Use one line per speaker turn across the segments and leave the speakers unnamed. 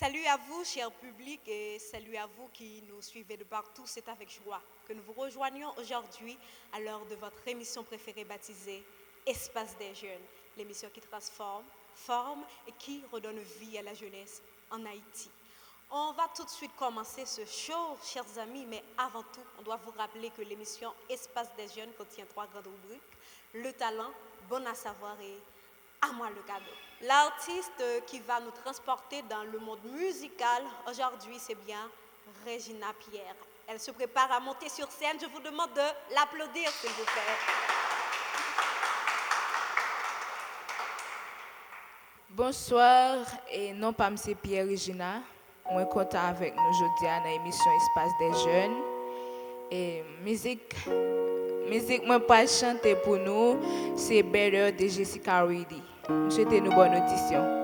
Salut à vous, cher public, et salut à vous qui nous suivez de partout. C'est avec joie que nous vous rejoignons aujourd'hui à l'heure de votre émission préférée baptisée Espace des Jeunes, l'émission qui transforme, forme et qui redonne vie à la jeunesse en Haïti. On va tout de suite commencer ce show, chers amis, mais avant tout, on doit vous rappeler que l'émission Espace des Jeunes contient 3 grandes rubriques: le talent, bon à savoir et à moi le cadeau. L'artiste qui va nous transporter dans le monde musical aujourd'hui, c'est bien Regina Pierre. Elle se prépare à monter sur scène. Je vous demande de l'applaudir, s'il vous plaît.
Bonsoir, et non pas M. Pierre Regina. Moi, content avec nous aujourd'hui dans l'émission Espace des Jeunes. Et musique moi pas chanter pour nous, c'est Better de Jessica Reedy. Je souhaite une bonne audition.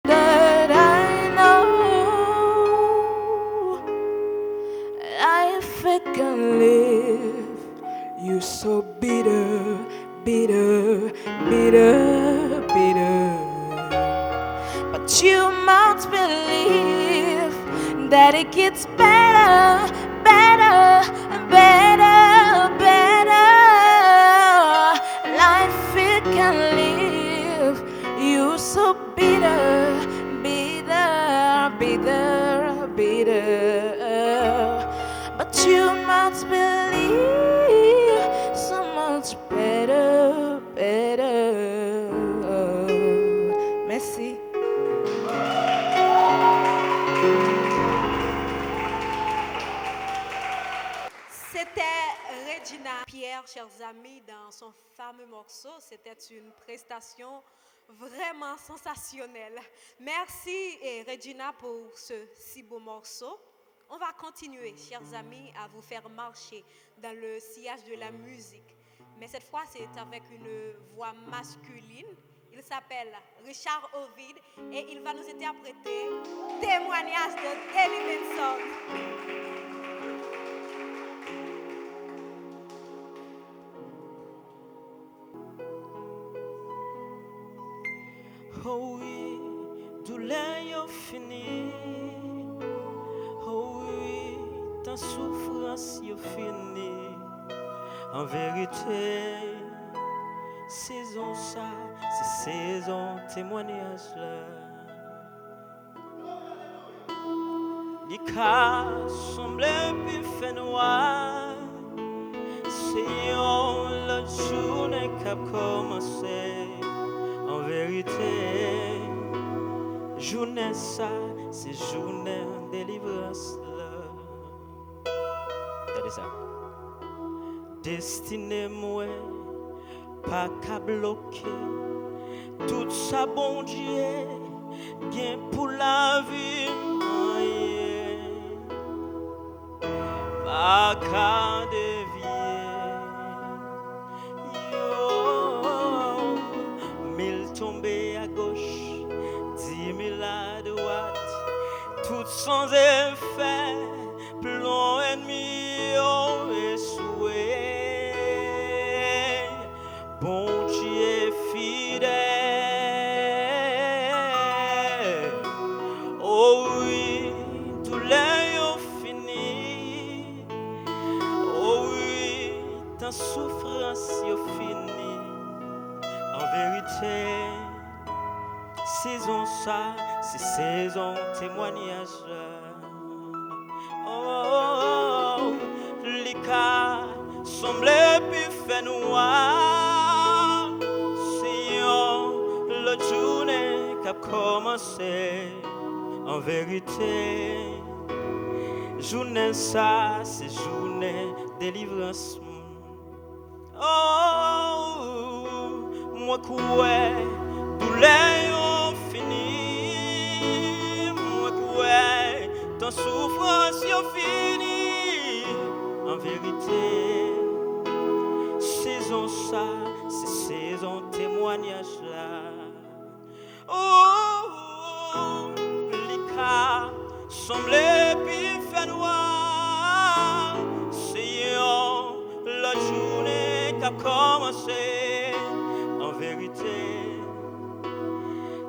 That I know life I can live. You're so bitter, bitter, bitter, bitter. But you must believe that it gets better, better, better, better. Life it can live. You're so bitter, bitter, bitter, bitter. But you must believe so much better, better. Merci.
C'était Regina Pierre, chers amis, dans son fameux morceau. C'était une prestation vraiment sensationnelle. Merci Regina pour ce si beau morceau. On va continuer, chers amis, à vous faire marcher dans le sillage de la musique. Mais cette fois, c'est avec une voix masculine. Il s'appelle Richard Ovid et il va nous interpréter Témoignage de Kelly Benson.
Oh oui, douleur yo fini. Oh oui, ta souffrance yo fini. En vérité, saison ça, c'est saison témoignage là. Les cas semblent plus fait noir. C'est la journée qui a commencé. En vérité, journée ça, c'est journée délivrance là. Regardez ça. Destiné moi, pas qu'à bloquer. Tout ça, bon Dieu, bien pour la vie. Pas qu'à dévier. Yo, 1000 tombés à gauche, 10 000 à droite. Tout sans effet, plomb ennemi, oh, échoué. Bon Dieu fidèle, oh oui, douleur fini, oh oui, ta souffrance fini. En vérité, saison ça, c'est saison témoignage. Oh, les cas semblent plus fait noir. La journée qui a commencé. En vérité, journée ça, c'est journée délivrance. Oh, moi quoi, douleur fini. Moi quoi, ton souffrance fini. En vérité, saison ça, c'est saison témoignage là. Oh, les cas semblent plus fait noir. C'est la journée qui a commencé. En vérité,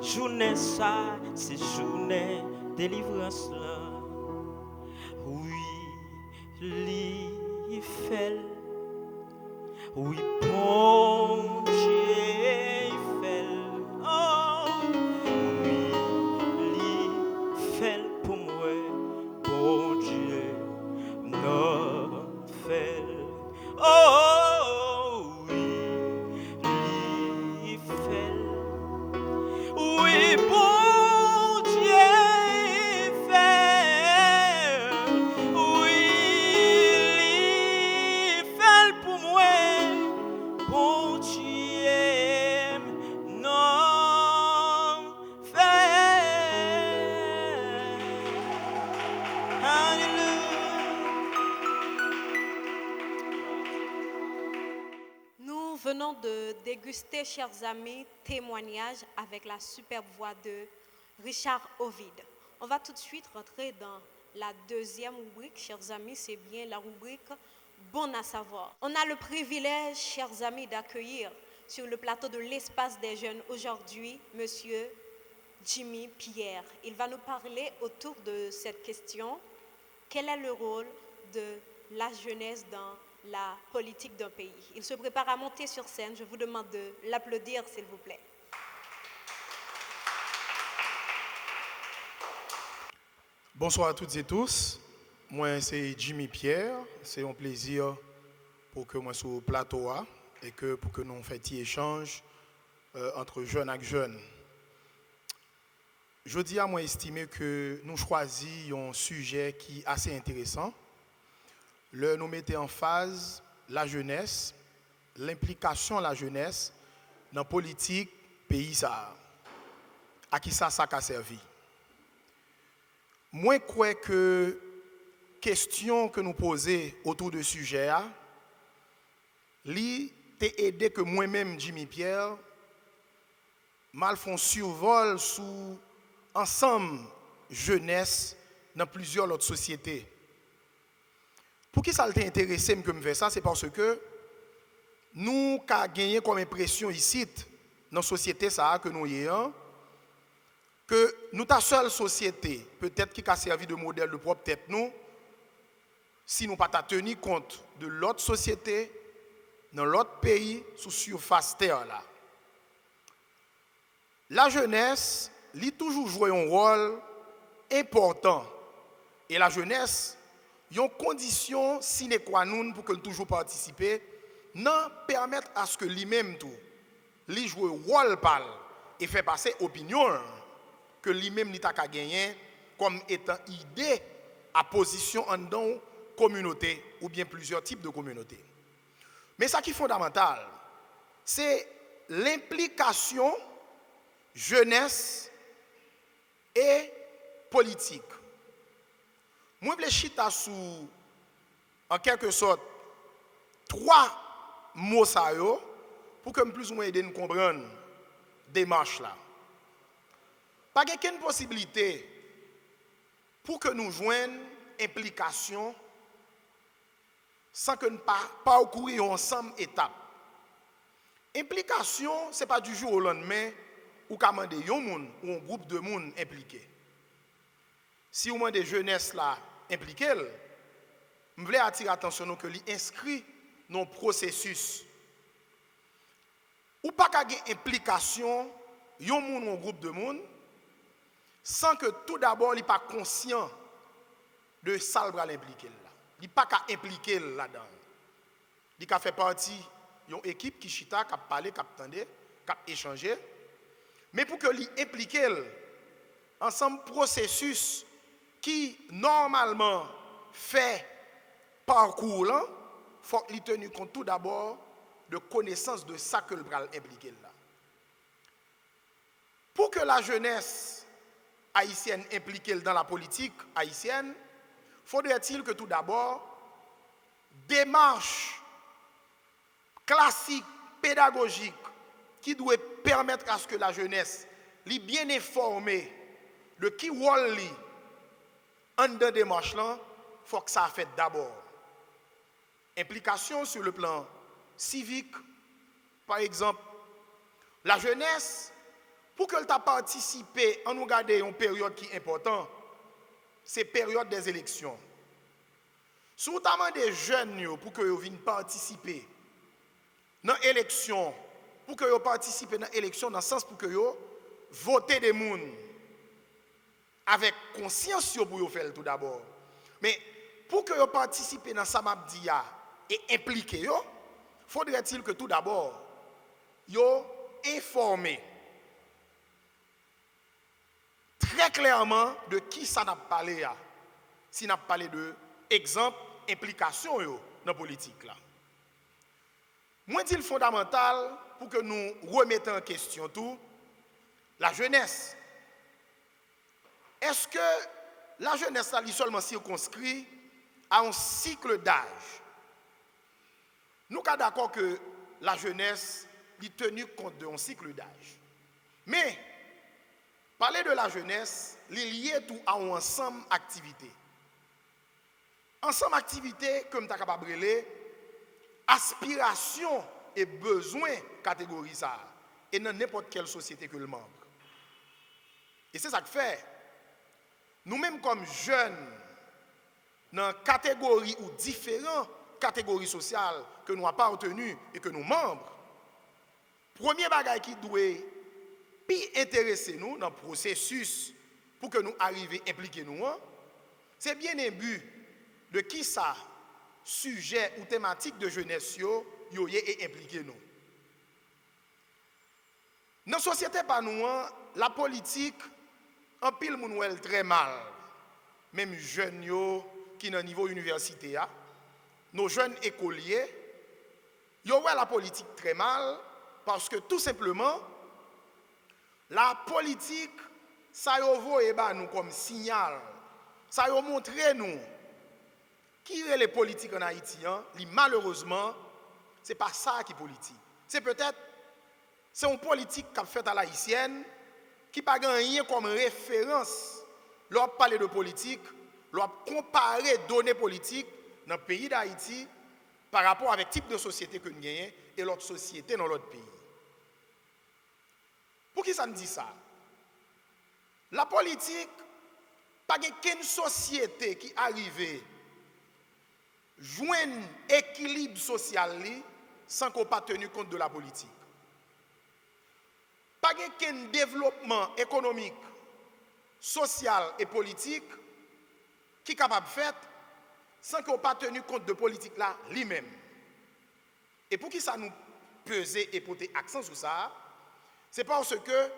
journée ça, c'est journée délivrance là. Oui, l'y fait. Oui, bon Dieu fait. Oh, oui, l'y fait pour moi. Bon Dieu, non fait. Oh, oui, l'y fait. Oui, bon Dieu fait. Oui, l'y fait pour moi. Bon Dieu, non fait.
Nous venons de déguster, chers amis, témoignage avec la superbe voix de Richard Ovid. On va tout de suite rentrer dans la deuxième rubrique, chers amis, c'est bien la rubrique Bon à savoir. On a le privilège, chers amis, d'accueillir sur le plateau de l'Espace des Jeunes aujourd'hui, Monsieur Jimmy Pierre. Il va nous parler autour de cette question. Quel est le rôle de la jeunesse dans la politique d'un pays? Il se prépare à monter sur scène. Je vous demande de l'applaudir, s'il vous plaît.
Bonsoir à toutes et tous. Moi, c'est Jimmy Pierre. C'est un plaisir pour que moi sois au plateau et que pour que nous fassions un échange entre jeunes et jeunes. Je dis à moi estimer que nous choisissons un sujet qui est assez intéressant. Nous mettons en phase la jeunesse l'implication de la jeunesse dans la politique pays ça. À qui ça a servi? Moi, je crois que question que nous posons autour de ce sujet, li t'a aidé que moi-même, Jimmy Pierre, mal font survol sous ensemble jeunesse dans plusieurs autres sociétés. Pour qui ça t'a intéressé que me faire ça, c'est parce que nous avons gagné comme impression ici dans la société ça que nous ayons que nous ta seule société peut-être qui a servi de modèle de propre tête nous si nous pas tenu compte de l'autre société dans l'autre pays sous surface terre là. La jeunesse a toujours joué un rôle important et la jeunesse a une condition sine qua non pour qu'elle toujours participer non permettre à ce que lui-même tout lui joue rôle pal et fait passer opinion que lui-même n'a pas gagné comme étant idée à position en dans communauté ou bien plusieurs types de communautés. Mais ce qui est fondamental, c'est l'implication jeunesse et politique. Moi, je réfléchis sous, en quelque sorte, 3 mots pour que plus ou moins aider nous comprendre démarche là. Pas aucune possibilité pour que nous joignions implication sans que nous parcourions ensemble étapes. Implication, ce n'est pas du jour au lendemain ou qu'à demander un monde ou un groupe de monde impliqué. Si vous demandez jeunesse là impliquée, je voulais attirer l'attention que les inscrits dans le processus. Ou pas qu'il y ait implication, un monde ou un groupe de monde, sans que tout d'abord il n'est pas conscient de ça qu'il impliqué là. Il n'est pas qu'à impliquer là-dedans. Il a fait partie d'une équipe qui chita, qui a parlé, qui a entendu, qui a échangé. Mais pour que l'implique ensemble processus qui normalement fait parcours là, il faut qu'il tenu compte tout d'abord de connaissance de ça que le bras impliqué là. Pour que la jeunesse haïtienne impliquée dans la politique haïtienne, faudrait-il que tout d'abord démarche classique pédagogique qui doit permettre à ce que la jeunesse soit bien informée de qui rôle li en dans démarche là, faut que ça fait d'abord. Implication sur le plan civique, par exemple, la jeunesse, pour qu'elle t'a participé, en nous garder une période qui est importante, c'est la période des élections. Si vous demandez des jeunes pour qu'ils viennent participer dans l'élection, pour qu'ils participent dans l'élection, dans le sens pour qu'ils votent des gens avec conscience pour faire tout d'abord. Mais pour qu'ils participent dans sa mabdia et impliqués, faudrait-il que tout d'abord, ils informés très clairement de qui ça n'a parlé. Si n'a parlé de exemple, implication dans la politique. Moi, je dis le fondamental pour que nous remettions en question tout, la jeunesse. Est-ce que la jeunesse est seulement circonscrite à un cycle d'âge? Nous sommes d'accord que la jeunesse est tenue compte d'un cycle d'âge. Mais, parler de la jeunesse, est lié tout à un ensemble d'activités. Ensemble d'activités, comme tu as capable de dire, aspiration et besoin catégorie ça. Et dans n'importe quelle société que le membre. Et c'est ça que fait. Nous-mêmes comme jeunes, dans catégories ou différentes catégories sociales que nous appartenons et que nous membres, premier bagage qui doit plus intéresser nous dans le processus pour que nous arrivions à impliquer nous, c'est bien un but de qui ça, sujet ou thématique de jeunesse, et impliquer nous. Dans la société, par nous, la politique, en pile, nous très mal. Même jeunes qui sont au niveau universitaire, nos jeunes écoliers, Yo ouais la politique très mal parce que tout simplement la politique ça yo voye ba nous comme signal. Ça yo montre nous qui est les politiques en Haïti malheureusement c'est pas ça qui est politique. C'est peut-être c'est une politique qu'a fait à l'haïtienne qui pas rien comme référence lorsqu'on parle de politique, lorsqu'on compare données politiques dans le pays d'Haïti par rapport avec le type de société que nous gagnons et l'autre société dans l'autre pays. Pour qui ça me dit ça? La politique, pas qu'une société qui arrive joindre équilibre social sans qu'on pas tenu compte de la politique. Pas qu'un développement économique, social et politique qui est capable de faire sans qu'on pas tenu compte de politique là lui-même. Et pour qui ça nous peser et porter accent sur ça, c'est parce que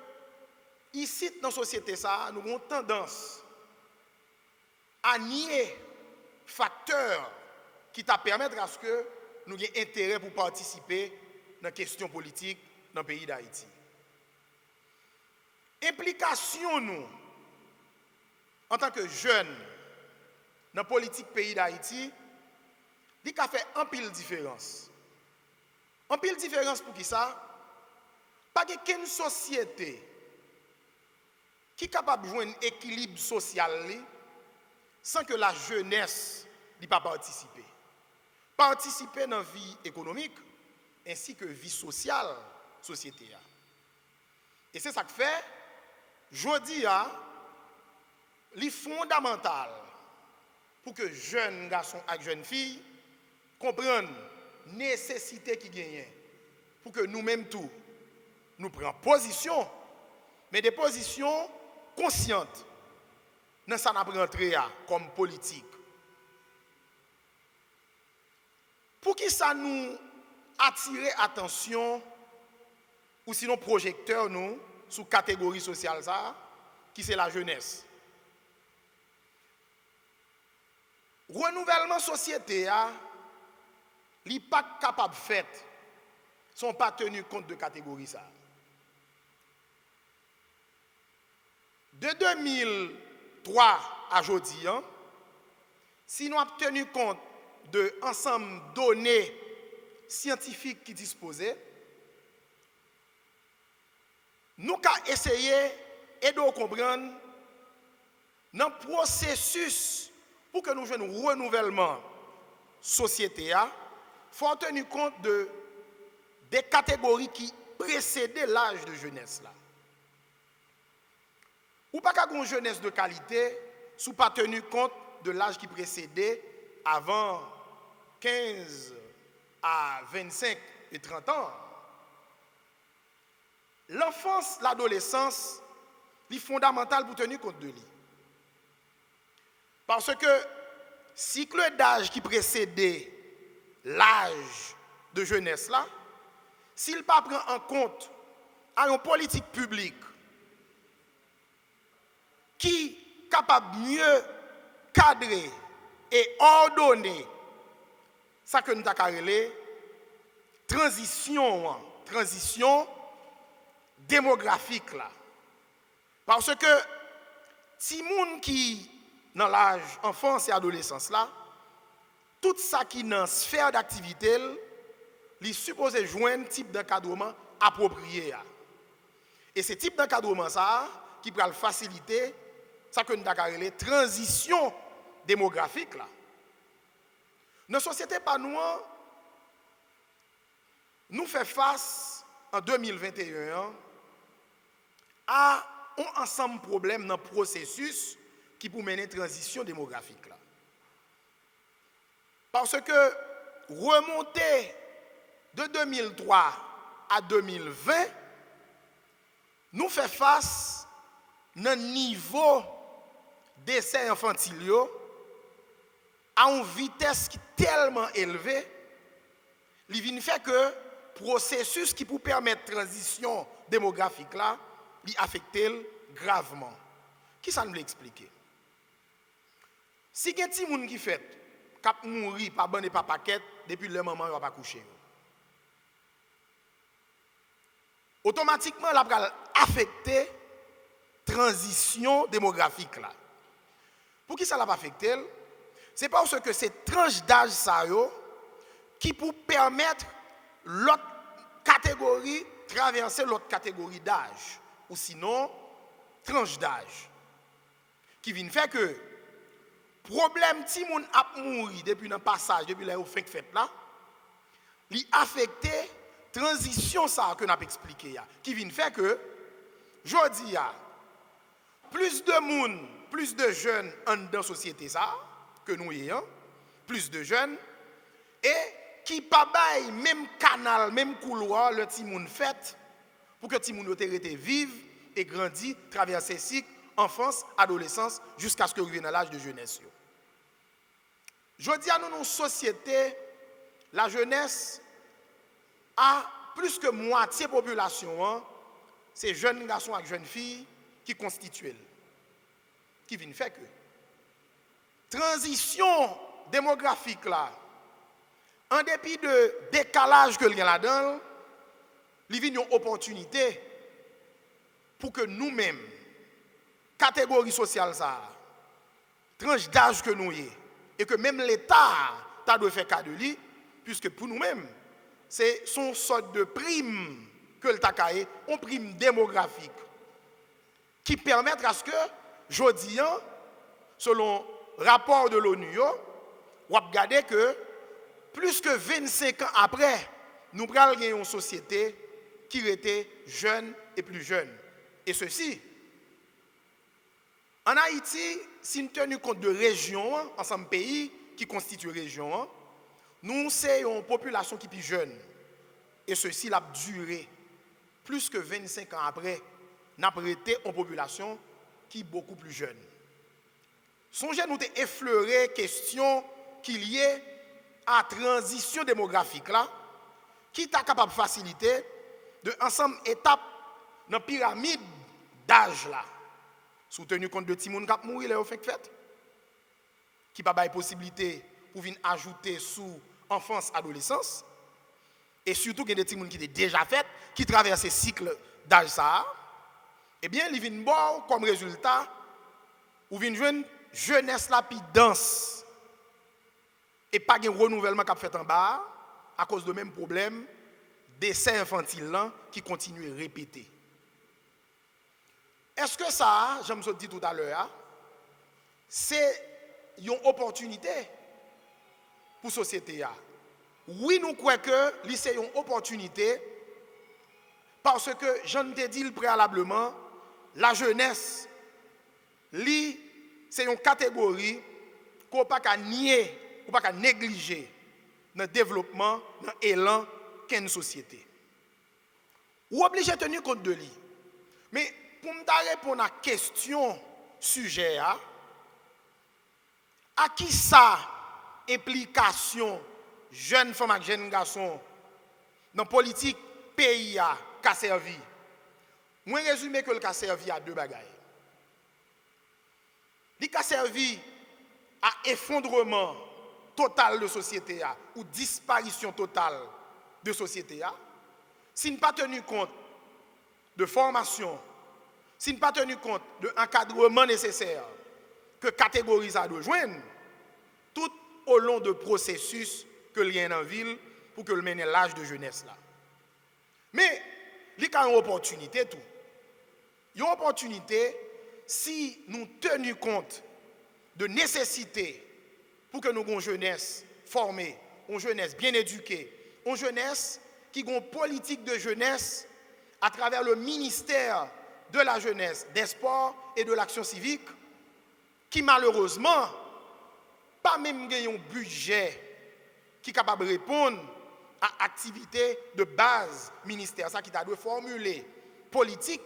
ici dans la société ça, nous avons tendance à nier facteurs qui t'a permettre à ce que nous ayons intérêt pour participer dans la question politique dans le pays d'Haïti. Implication nous en tant que jeunes dans la politique pays d'Haïti, il a fait un pile différence. Un pile différence pour qui ça? Pas qu'une société qui est capable de jouer un équilibre social sans que la jeunesse n'y pas participer. Participer dans la vie économique ainsi que vie sociale société. Et c'est ça que fait, je dis, c'est fondamental pour que jeunes garçons et jeunes filles comprennent la nécessité qui gagne pour que nous-mêmes tous, nous prenions position, mais des positions conscientes dans ça n'a pas rentré comme politique. Pour qui ça nous attire attention ou sinon projecteur nous sous catégorie sociale ça qui c'est la jeunesse. Renouvellement société li pas capable fait sont pas tenus compte de catégorie ça. De 2003 à aujourd'hui, si nous avons tenu compte de ensemble de données scientifiques qui disposaient, nous avons essayé et de comprendre dans le processus pour que nous jouions un renouvellement société, il faut tenir compte des catégories qui précédaient l'âge de jeunesse là. Ou pas qu'à une jeunesse de qualité, sous pas tenu compte de l'âge qui précédait avant 15 à 25 et 30 ans. L'enfance, l'adolescence, c'est fondamental pour tenir compte de lui. Parce que cycle d'âge qui précédait l'âge de jeunesse là, s'il ne prend pas en compte à une politique publique qui est capable de mieux cadrer et ordonner ça que nous avons appelé transition démographique là. Parce que si moun qui dans l'âge enfance et adolescence là, tout ça qui dans sphère d'activité, il supposé joindre un type d'encadrement approprié. Et ce type d'encadrement ça qui va faciliter ça que nous avons appelé transition démographique là. Dans la société pas nous fait face en 2021 à un ensemble de problèmes dans le processus qui pour mener transition démographique là. Parce que remonter de 2003 à 2020 nous fait face à un niveau d'essai infantile à une vitesse qui est tellement élevée, il vient faire que le processus qui pour permettre la transition démographique là, il affecte gravement. Qui ça nous l'explique? Si il y a des gens qui fait, qui mourent par bande et par paquet, depuis le moment où ils n'ont pas couché. automatiquement, la va affecter transition démographique là. Pour qui ça l'a affecté? C'est parce que c'est tranche d'âge ça qui pour permettre l'autre catégorie traverser l'autre catégorie d'âge ou sinon tranche d'âge qui vient faire que problème ti moun a mouri depuis le passage depuis la fin de fête là li affecté transition ça que n'a expliqué qui vient faire que jodi a plus de monde, plus de jeunes dans la société ça que nous ayons, plus de jeunes et qui pas bail même canal, même couloir le ti moun fait pour que ti moun yote rete vive et grandi traverser cycle enfance, adolescence jusqu'à ce que revienne à l'âge de jeunesse. Jodi a nous une société la jeunesse a plus que moitié population c'est jeunes garçons et jeunes filles qui constituent, qui viennent faire que transition démographique là, en dépit de décalage que il y a là-dedans, il y a une opportunité pour que nous-mêmes, catégorie sociale ça, tranche d'âge que nous y et que même l'État doit faire cas de lui, puisque pour nous-mêmes, c'est son sorte de prime que le TACAE, une prime démographique, qui permettra à ce que, jodi, selon rapport de l'ONU, on va regarder que plus que 25 ans après, nous prenons une société qui était jeune et plus jeune. Et ceci, en Haïti, si nous tenons compte de régions, ensemble pays qui constituent région, nous sommes une population qui est plus jeune. Et ceci a duré plus que 25 ans après. Nous avons été une population qui est beaucoup plus jeune. Songez nous effleurer la question qu'il y ait à transition démographique là, qui est capable de faciliter de ensemble étapes dans la pyramide d'âge là. Sous tenu compte de Timoun qui a mouru là au fait qui n'a pas de possibilité pour venir ajouter sous enfance adolescence et surtout qu'il y a des Timoun qui étaient déjà fait qui traversent ce cycle d'âge ça. Eh bien, il vient bon comme résultat ou vient jouer jeunesse là puis danse et pas de renouvellement qu'a fait en bas à cause de même problème décès infantile là qui continue à répéter. Est-ce que ça, je me suis dit tout à l'heure, c'est une opportunité pour la société? Oui, nous croyons que c'est une opportunité parce que, j'en ai dit préalablement, la jeunesse, c'est une catégorie qu'on ne peut pas nier, qu'on ne peut pas négliger dans le développement, dans l'élan qu'est une société. Ou obligé de tenir compte de lui. Mais pour me répondre à la question sujet, à qui ça implication jeunes femmes et jeunes garçons dans la politique pays qu'a servi? Moi résumé que le qu'a servi à deux bagailles. Il a servi à effondrement total de société ou disparition totale de société s'il n'a pas tenu compte de formation, s'il n'a pas tenu compte de l'encadrement nécessaire que catégorie ça doit joindre, tout au long de processus que l'il y a dans la ville pour que le mène l'âge de jeunesse là. Mais il y a une opportunité tout. Il y a une opportunité si nous tenons compte de nécessité pour que nous ayons une jeunesse formée, une jeunesse bien éduquée, une jeunesse qui a une politique de jeunesse à travers le ministère de la jeunesse, des sports et de l'action civique, qui malheureusement, pas même un budget qui est capable de répondre à l'activité de base ministère, ça qui doit formuler politique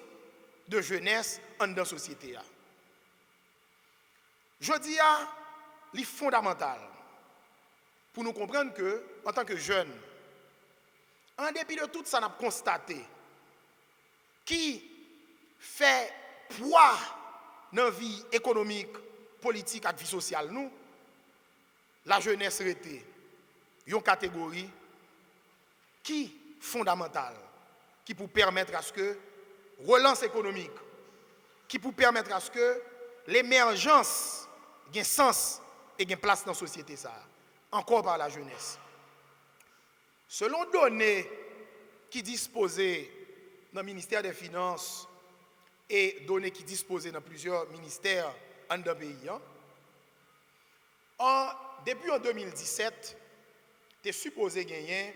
de jeunesse dans la société. Je dis à c'est fondamental pour nous comprendre que, en tant que jeunes, en dépit de tout ça, nous avons constaté qui fait poids dans la vie économique, politique et la vie sociale, nous, la jeunesse était une catégorie qui est fondamentale qui pour permettre à ce que relance économique, qui pour permettre à ce que l'émergence ait sens et ait place dans la société, ça, encore par la jeunesse. Selon données qui disposaient dans le ministère des Finances et données qui disposaient dans plusieurs ministères en d'un pays, depuis en 2017, tu es supposé gagner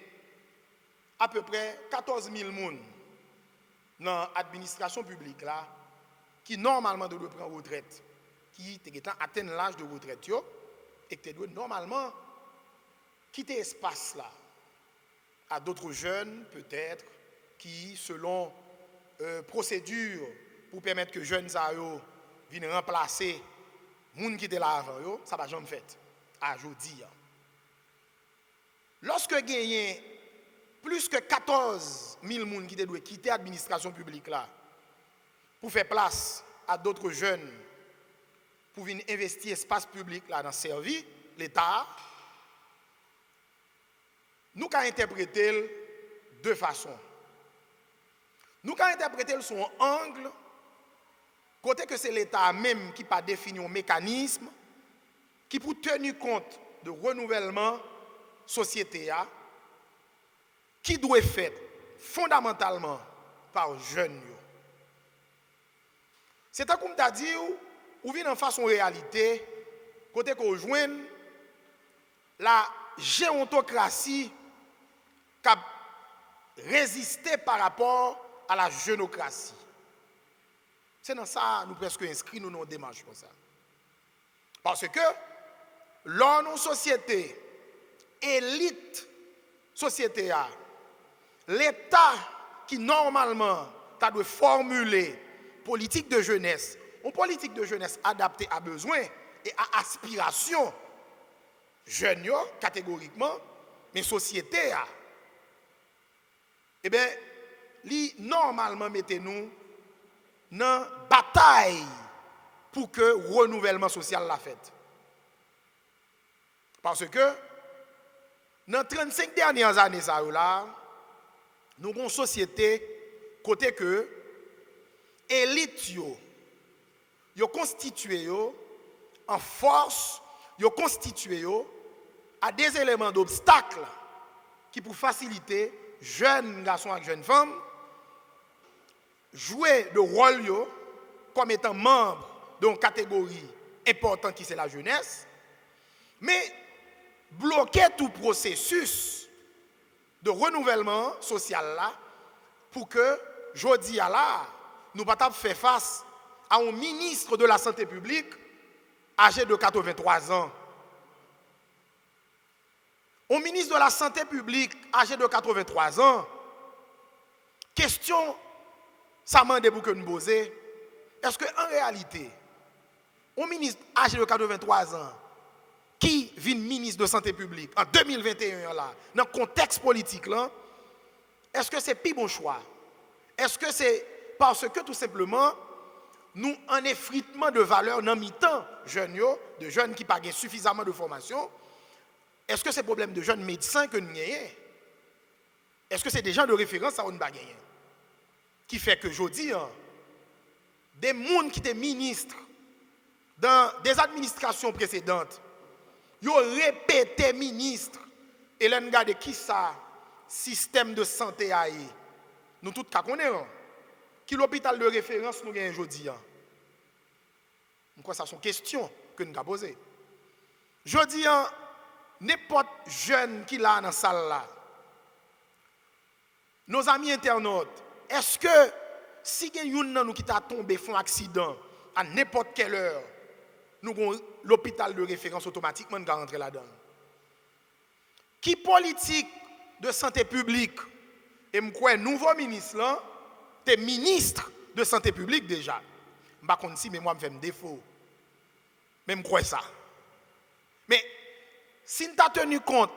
à peu près 14 000 personnes dans l'administration publique là, qui normalement doivent prendre retraite, qui atteignent l'âge de retraite, et qui doivent normalement quitter l'espace là à d'autres jeunes peut-être qui, selon procédure pour permettre que jeunes viennent remplacer les gens qui étaient là avant, ça va jamais fait à aujourd'hui. Lorsque gagné plus que 14 000 personnes qui doivent quitter l'administration publique là pour faire place à d'autres jeunes pour venir investir l'espace public là dans servir l'État, nous avons interprété de deux façons. Nous avons interprété son angle, côté que c'est l'État même qui n'a défini un mécanisme qui pour tenir compte de renouvellement société qui doit être fait fondamentalement par jeunes. C'est un comme tu as dit, ou vient en face en réalité, côté qu'on joue la géontocratie qui a résisté par rapport à la jeunocratie. C'est dans ça nous presque inscrits nous nos démarches comme ça. Parce que dans nos sociétés, élite société a, l'État qui normalement doit formuler politique de jeunesse, une politique de jeunesse adaptée à besoin et à aspiration jeunes catégoriquement, mais société a, eh bien, normalement mettez-nous dans la bataille pour que le renouvellement social la fait. Parce que dans les 35 dernières années, nous avons une société côté que l'élite yo constitué en force, yo constitué à des éléments d'obstacle qui pour faciliter jeunes garçons et jeunes femmes jouer le rôle comme étant membre d'une catégorie importante qui c'est la jeunesse, mais bloquer tout processus de renouvellement social là pour que jodi à là nous pas faire face à un ministre de la santé publique âgé de 83 ans. Un ministre de la santé publique âgé de 83 ans, question, ça m'a demandé pour que nous poser, est-ce qu'en réalité, un ministre âgé de 83 ans, qui vient ministre de santé publique en 2021, là, dans le contexte politique, là, est-ce que c'est plus bon choix? Est-ce que c'est parce que tout simplement, nous en effritement de valeur dans mi-temps, de jeunes qui n'ont pas suffisamment de formation, est-ce que c'est problème de jeunes médecins que nous gagnons? Est-ce que c'est des gens de référence à on pas gagner? Qui fait que aujourd'hui, des gens qui étaient ministres dans des administrations précédentes, ils ont répété ministre et là nous regardons qui ça système de santé a nous tous connaissons qui l'hôpital de référence nous gagne aujourd'hui. Donc ça sont questions que nous avons posées. Aujourd'hui, n'importe jeune qui là dans la salle là, nos amis internautes, est-ce que si quelqu'un de nous qui t'a tombé font accident à n'importe quelle heure, nous avons l'hôpital de référence automatiquement nous rentrer là-dedans? Qui politique de santé publique et me crois nouveau ministre là, t'es ministre de santé publique déjà. Je ne sais pas si mais moi me fait un défaut. Mais je crois ça. Mais si tu as tenu compte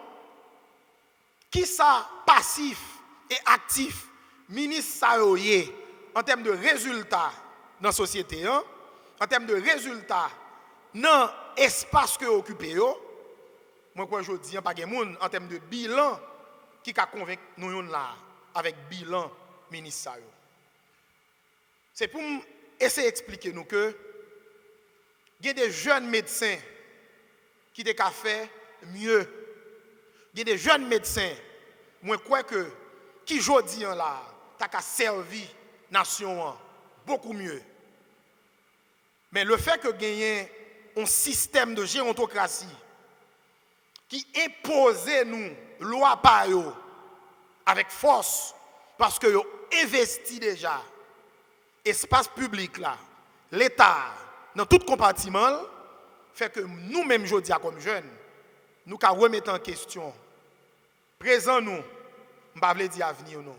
qui ça passif et actif ministre Saoye en termes de résultats dans la société, en termes de résultats dans l'espace que occupé, moi je dis pas en termes de bilan qui a convaincu nous là avec bilan ministre. C'est pour essayer d'expliquer nous que il y a des jeunes médecins qui ont fait mieux. Il y a des jeunes médecins, moi crois que qui aujourd'hui là, t'as servi nation beaucoup mieux. Mais le fait que gagner un système de gérontocratie qui impose nous loi par eux avec force parce que yo investi déjà espace public là, l'État dans tout compartiment fait que nous-mêmes aujourd'hui comme jeunes nous ka remettre en question présent nous m'pa vle dire avenir nous.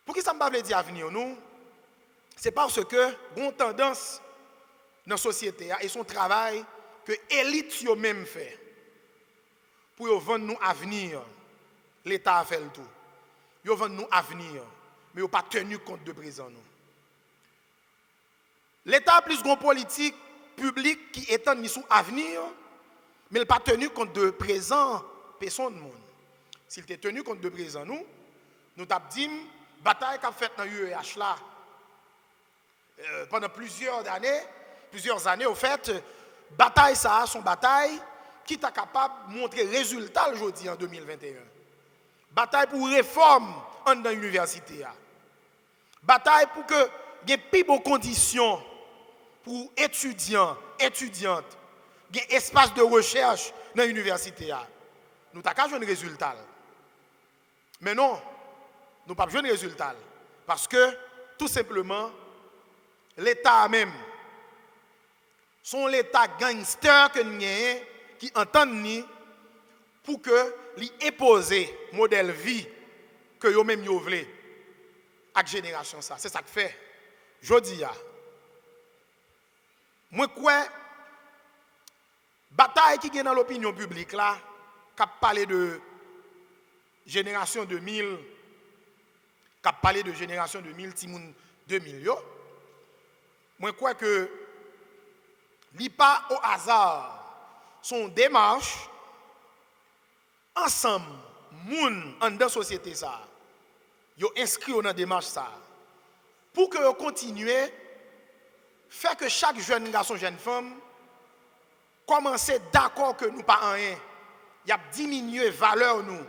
Pour qui ça m'pa vle dire avenir nous? C'est parce que une tendance dans la société et son travail que l'élite yo même fait pour yo vendre nous avenir. L'État a fait le tout. Yo vend nous avenir, mais yo pas tenu compte de présent nous. L'État a plus de politique publique qui étend ni sous avenir, mais il pas tenu compte de présent personne monde. S'il était tenu compte de présent nous t'a dit bataille qu'a fait dans UEH là pendant plusieurs années au fait bataille ça son bataille qui t'a capable de montrer résultat aujourd'hui en 2021. Bataille pour réforme dans l'université. Bataille pour que il y ait plus bonnes conditions pour étudiants, étudiantes, il y ait espace de recherche dans l'université. Nous t'avons besoin de résultats. Mais non, nous n'avons pas besoin de résultats. Parce que, tout simplement, l'État même, son l'État gangster que nous avons, qui entend ni pour que lui imposer modèle vie que yo même yo vle avec génération ça. C'est ça que fait. Jodi a. Moi quoi bataille qui est dans l'opinion publique là, qui parler de génération 2000, qui parler de génération 2000, Timoun 2000 yo. Moi crois que li pas au hasard son démarche ensemble moun en dans société ça. Yo inscrit dans démarche ça. Pour que yo continuer faire que chaque jeune garçon jeune femme commencer d'accord que nous pas rien. Y a diminué valeur nous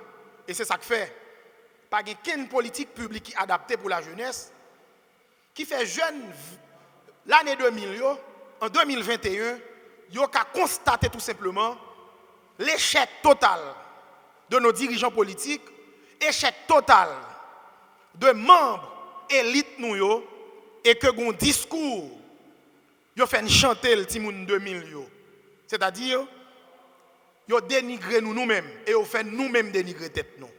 et c'est ça que fait. Pas une politique publique qui adaptée pour la jeunesse qui fait jeune l'année 2000 yo, en 2021 yo ka constater tout simplement l'échec total de nos dirigeants politiques, échec total de membres élites nous yo et que gon discours yo fait chanter le Timoun 2000 yo. C'est-à-dire yo dénigrer nous-mêmes et yo fait nous-mêmes dénigrer tête nous.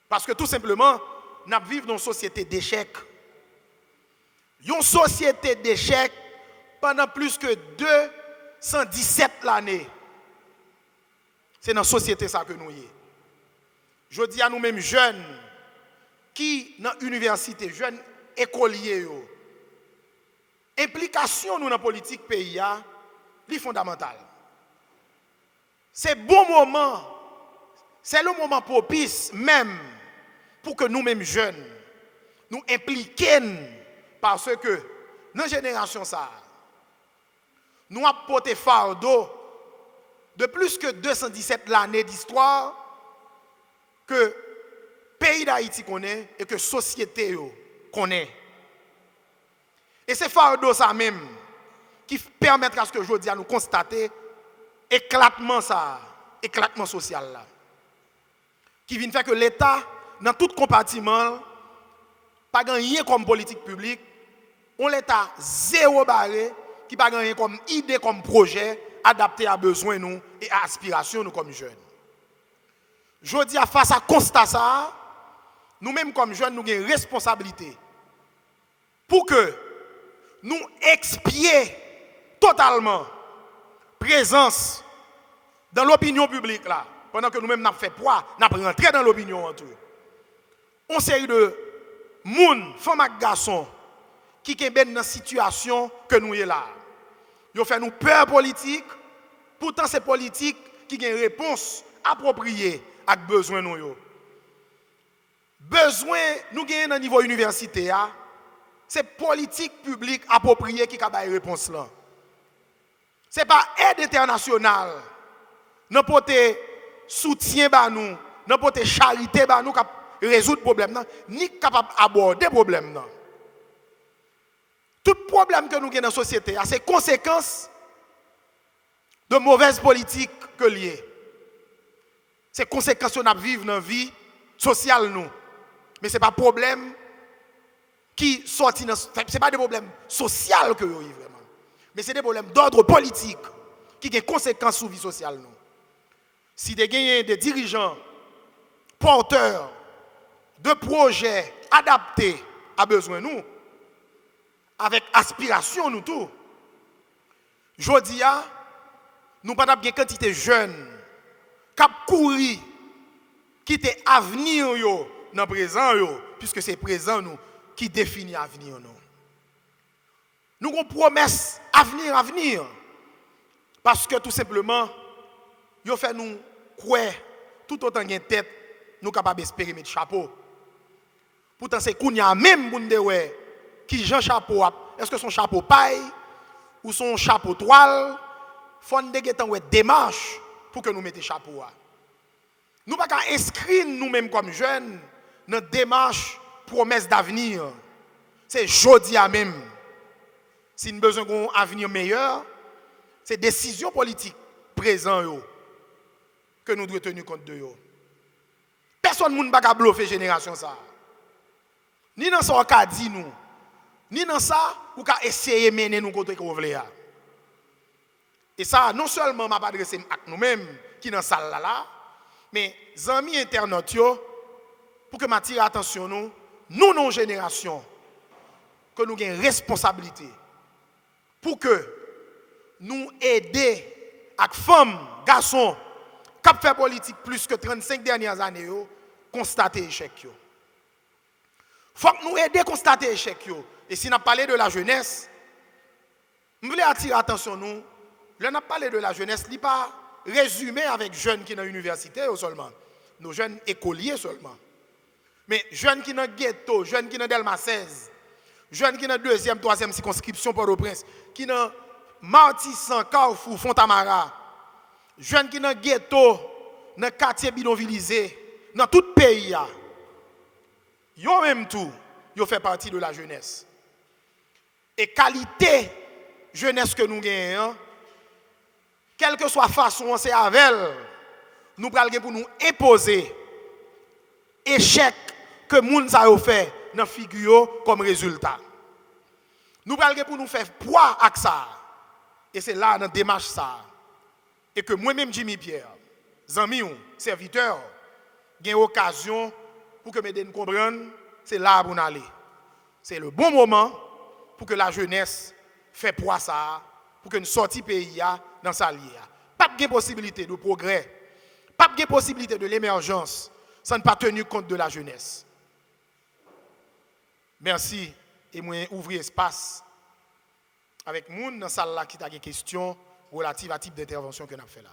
Parce que tout simplement nous vivons dans une société d'échec. Une société d'échec pendant plus que 217 l'année. C'est dans la société ça que nous y est. Je dis à nous-mêmes jeunes qui dans l'université, jeunes écoliers, implication nous dans la politique pays, c'est fondamental. C'est bon moment, c'est le moment propice même pour que nous-mêmes jeunes nous impliquions parce que dans la génération ça, nous avons porté fardeau de plus que 217 l'année d'histoire que le pays d'Haïti connaît et que la société connaît. Et c'est fardeau ça même qui permettra à ce que je dis à nous constater éclatement social là. Qui vient faire que l'État, dans tout compartiment, pas gagné comme politique publique, on l'État zéro barré, qui pas gagné comme idée, comme projet, adapté à besoin nous et à aspiration nous comme jeunes. Je dis à face à constat ça, nous-mêmes comme jeunes, nous avons une responsabilité pour que nous expions totalement présence dans l'opinion publique là, pendant que nous-mêmes nous fait poids, nous avons rentré dans l'opinion en tout. On série de moun, femmes et garçons qui sont dans la situation que nous sommes là. Ils fait nous peur politique, pourtant c'est politique qui a une réponse appropriée à besoin nous. besoin nous gagnons dans le niveau universitaire, c'est politique publique appropriée qui a la réponse là. Ce n'est pas aide internationale, non pas soutien à nous, non pas charité à nous qui résoudre le problème, ni capable d'aborder le problème. Tout problème que nous avons dans la société a ses conséquences de mauvaises politiques que liées. C'est conséquences que nous vivons dans la vie sociale. Nous. Mais ce n'est pas un problème qui sortit dans... Ce n'est pas des problèmes sociaux que nous vivons vraiment. Mais c'est des problèmes d'ordre politique qui ont des conséquences sur la vie sociale. Nous. Si des dirigeants porteurs de projets adaptés à besoin de nous, avec aspiration nous tout, je dis, nous pas une quantité de jeunes qui couru, qui ont avenir dans le présent, puisque c'est présent nous qui définit l'avenir. Nous avons une promesse avenir. Parce que tout simplement, ils fait nous croire, tout autant qu'il y a une tête, nous sommes capables d'espérer mettre chapeau. Pourtant, c'est qu'on y a même qui Jean chapeau, est-ce que son chapeau paille ou son chapeau toile? Il faut une démarche pour que nous mettions chapeau. Nous ne pouvons pas inscrire nous-mêmes comme jeunes dans notre démarche promesse d'avenir. C'est jeudi à même. Si nous avons besoin d'un avenir meilleur, c'est décision politique présente que nous devons tenir compte de. Personne ne peut pas bluffer génération ça. Ni dans ce qu'a dit nous, ni dans ça, ou qu'a essayé de mener nous contre nous voulons. Et ça, non seulement m'a adressé à nous-mêmes qui dans salle là, mais les amis internautes, pour que m'attire attention nous, nos générations, que nous ayons une responsabilité pour que nous aider avec femmes, garçons, qui ont fait politique plus que 35 dernières années, constater l'échec. Il faut que nous aider à constater l'échec. Et si nous parlons de la jeunesse, je voulais attirer l'attention nous. Là, on a parlé de la jeunesse, ce n'est pas résumé avec jeunes qui sont dans l'université seulement, nos jeunes écoliers seulement. Mais jeunes qui sont dans le ghetto, jeunes qui sont dans Delma 16, jeunes qui sont dans la 2e, 3e circonscription Port-au-Prince, qui sont dans Martissan, Carrefour, Fontamara, jeunes qui sont dans le ghetto, dans le quartier bidonvillisé, dans tout le pays. Ils ont même tout, ils font partie de la jeunesse. Et qualité jeunesse que nous gagnons, quelle que soit la façon, c'est avec elle, nous prenons pour nous imposer échec que les gens ont fait dans la figure comme résultat. Nous prenons pour nous faire poids avec ça. Et c'est là, dans la démarche ça. Et que moi-même, Jimmy Pierre, amis, serviteur, j'ai l'occasion pour que nous comprenions, c'est là pour nous aller. C'est le bon moment pour que la jeunesse fait poids ça, pour que nous sortions du pays dans sa liée. Pas de possibilité de progrès, pas de possibilité de l'émergence sans ne pas tenir compte de la jeunesse. Merci et moi ouvrir espace avec moun dans salle là qui a des questions relatives à type d'intervention que nous avons fait là.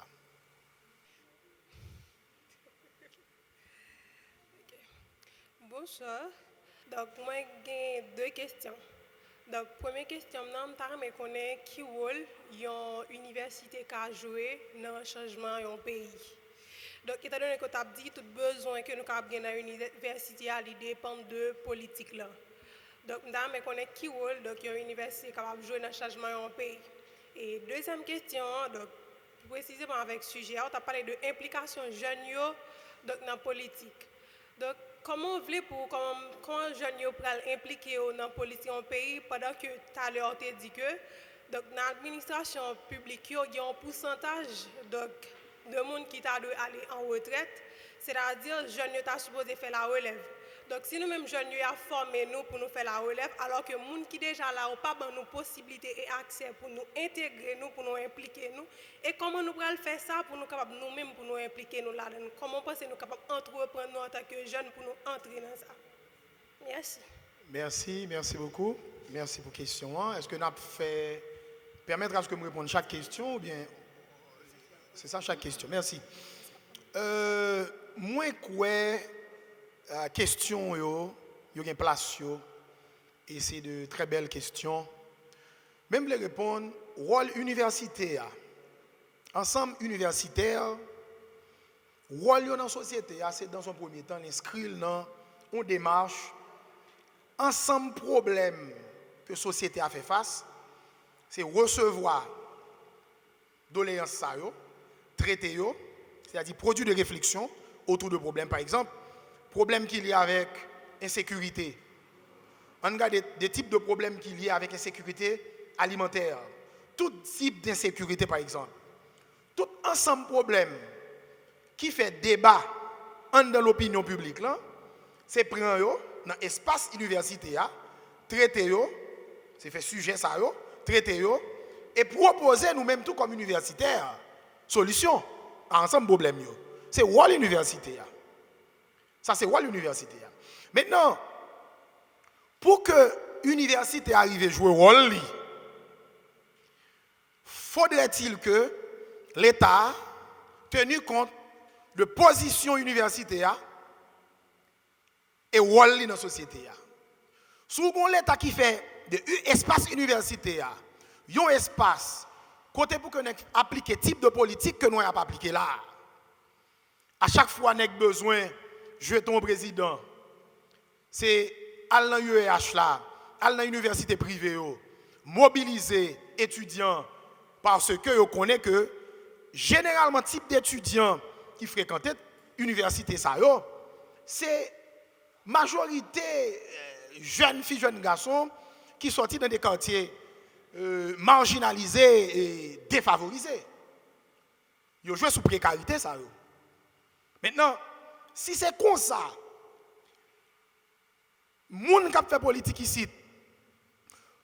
Bonsoir. Donc moi j'ai 2 questions. Donc, première question, je connais qui rôle une université a joué dans le changement du pays. Donc, étant donné que tu as dit tout besoin que nous avons dans l'université, il dépend de la politique. Là. Donc, je connais qui rôle une université capable de jouer dans le changement du pays. Et deuxième question, donc, précisément avec ce sujet, tu as parlé de l'implication jeune dans la politique. Donc, comment vous voulez pour comment les jeunes peuvent impliquer dans la politique en pays pendant que tout à l'heure tu dit que donc dans l'administration publique il y a un pourcentage donc de monde qui t'a aller en retraite, c'est-à-dire les jeunes sont supposés faire la relève. Donc si nous-mêmes jeunes nous formés nous pour nous faire la relève alors que les gens qui déjà là n'ont pas nous possibilité et accès pour nous intégrer nous pour nous impliquer nous et comment nous pouvons faire ça pour nous capables nous-mêmes pour nous impliquer nous là-dedans. Comment penser nous capables entreprendre nous en tant que jeunes pour nous entrer dans ça. Merci.
Merci beaucoup. Merci pour la question. Est-ce que nous avons fait permettre à ce que je réponde chaque question ou bien c'est ça chaque question. Merci. Moi quoi questions, yo une place, et c'est de très belles questions. Même les répondre, rôle universitaire, ensemble universitaire, rôle dans la société, c'est dans son premier temps, l'inscrire dans une démarche, ensemble problème que la société a fait face, c'est recevoir doléances ça, traiter, c'est-à-dire produire de réflexion autour de problèmes. Par exemple, problème qu'il y a avec insécurité. On regarde des types de problèmes qu'il y a avec insécurité alimentaire. Tout type d'insécurité, par exemple. Tout ensemble de problèmes qui fait débat dans l'opinion publique, c'est prendre dans l'espace universitaire, traiter, c'est fait sujet ça, traiter, et proposer nous-mêmes tout comme universitaires solution à ensemble de problèmes. C'est rôle universitaire. Ça, c'est rôle universitaire. Maintenant, pour que l'université arrive à jouer rôle, faudrait-il que l'État, tenu compte de position universitaire et rôle dans la société. Souvent, l'État qui fait de espace universitaire, un espace, côté pour que nous appliquions le type de politique que nous avons appliqué là. À chaque fois, nous avons besoin de jouer ton président. C'est aller dans l'UEH là, aller dans l'université privée, mobiliser étudiants parce que vous connaissez que généralement, le type d'étudiants qui fréquentent l'université, c'est majorité jeunes filles, jeunes garçons qui sortent dans des quartiers marginalisés et défavorisés. Ils jouent sous précarité, ça. Maintenant, si c'est comme ça, les gens qui fait politique ici,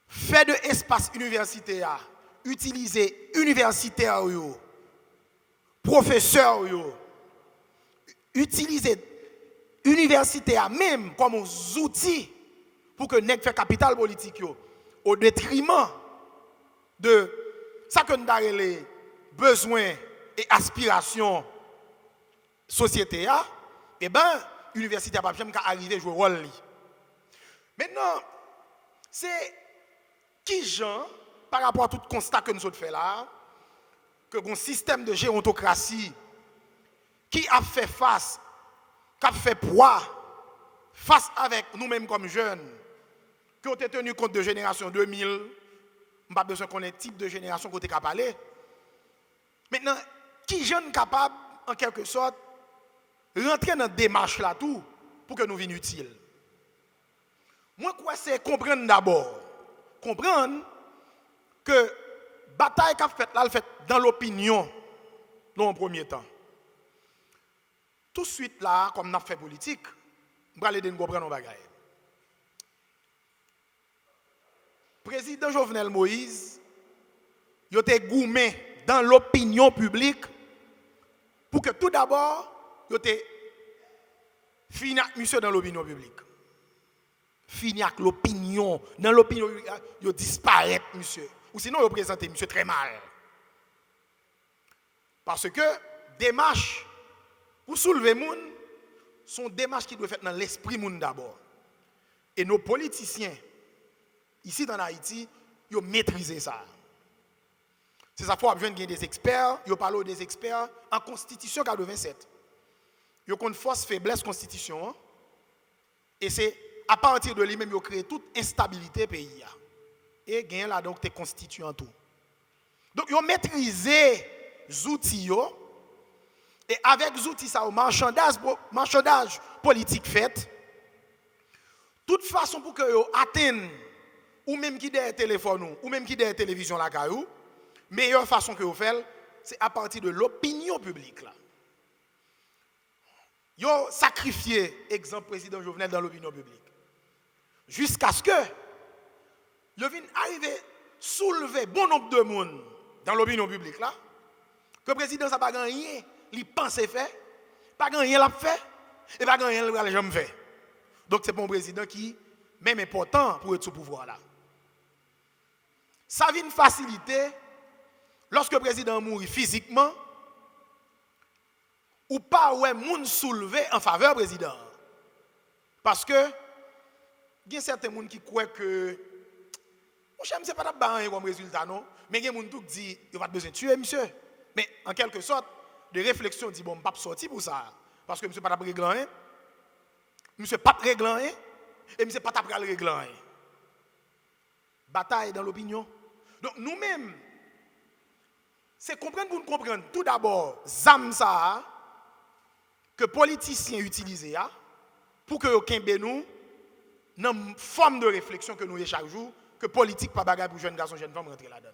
fait de espace universitaire, utiliser universitaire, professeurs, utiliser universitaire même comme outil pour que nous fait capital politique au détriment de ça que nous avons les besoins et aspirations société, eh bien, l'université n'a pas jamais arrivé à jouer rôle. Maintenant, c'est qui gens, par rapport à tout constat que nous avons fait là, que un système de gérontocratie qui a fait face, qui a fait poids face avec nous-mêmes comme jeunes, qui ont tenu compte de génération 2000, je n'ai pas besoin qu'on ait type de génération qu'on est parler. Maintenant, qui jeunes capables, en quelque sorte, rentrer dans cette démarche là tout pour que nous venions utiles. Moi, quoi, c'est comprendre d'abord. Comprendre que la bataille qu'a faite là, elle fait dans l'opinion, dans un premier temps. Tout de suite là, comme on a fait politique, on va aller comprendre nos bagailles. Président Jovenel Moïse, il était gourmé dans l'opinion publique pour que tout d'abord, il était fini avec monsieur dans l'opinion publique. Fini avec l'opinion. Dans l'opinion, il disparaît, monsieur. Ou sinon, il présente monsieur très mal. Parce que démarche pour soulever les gens sont des démarches qui doivent être dans l'esprit monde d'abord. Et nos politiciens, ici dans Haïti, ils maîtrisent ça. C'est ça qu'il faut besoin des experts. Ils parlent des experts en Constitution 87. Ils ont une force faiblesse Constitution. Et c'est à partir de lui-même qu'ils ont créé toute instabilité pays. Et gagnent là donc des constituants tout. Donc ils ont maîtrisé les outils. Et avec les outils, ça, marchandage politique fait, toute façon pour que vous atteignent, ou même qui derrière téléphone, ou même qui derrière télévision, la caillou, meilleure façon que vous faites, c'est à partir de l'opinion publique. Vous avez sacrifié, exemple, président Jovenel dans l'opinion publique. Jusqu'à ce que vous arrivez à soulever bon nombre de monde dans l'opinion publique, là, que le président n'a pas gagné. Il pense faire, pas rien l'a fait, et pas rien l'a jamais fait. Donc c'est un président qui même important pour être sous pouvoir là. Ça vient faciliter lorsque le président mourit physiquement ou pas ouais moun soulevé en faveur du président. Parce que il y a certains gens qui croient que mon cher, c'est pas d'abord comme résultat, non? Mais il y a des gens qui disent qu'il va besoin de tuer, monsieur. Mais en quelque sorte, de réflexion dit bon, je ne vais pas sortir pour ça. Parce que monsieur pas régler rien. Monsieur pas régler rien. Et monsieur pas régler rien. Bataille dans l'opinion. Donc nous-mêmes, c'est comprendre pour nous comprendre tout d'abord, zam ça que politiciens utilisent pour que aucun nous dans une forme de réflexion que nous avons chaque jour, que politique pas bagarre pour jeunes garçons, jeunes femmes rentrer là-dedans.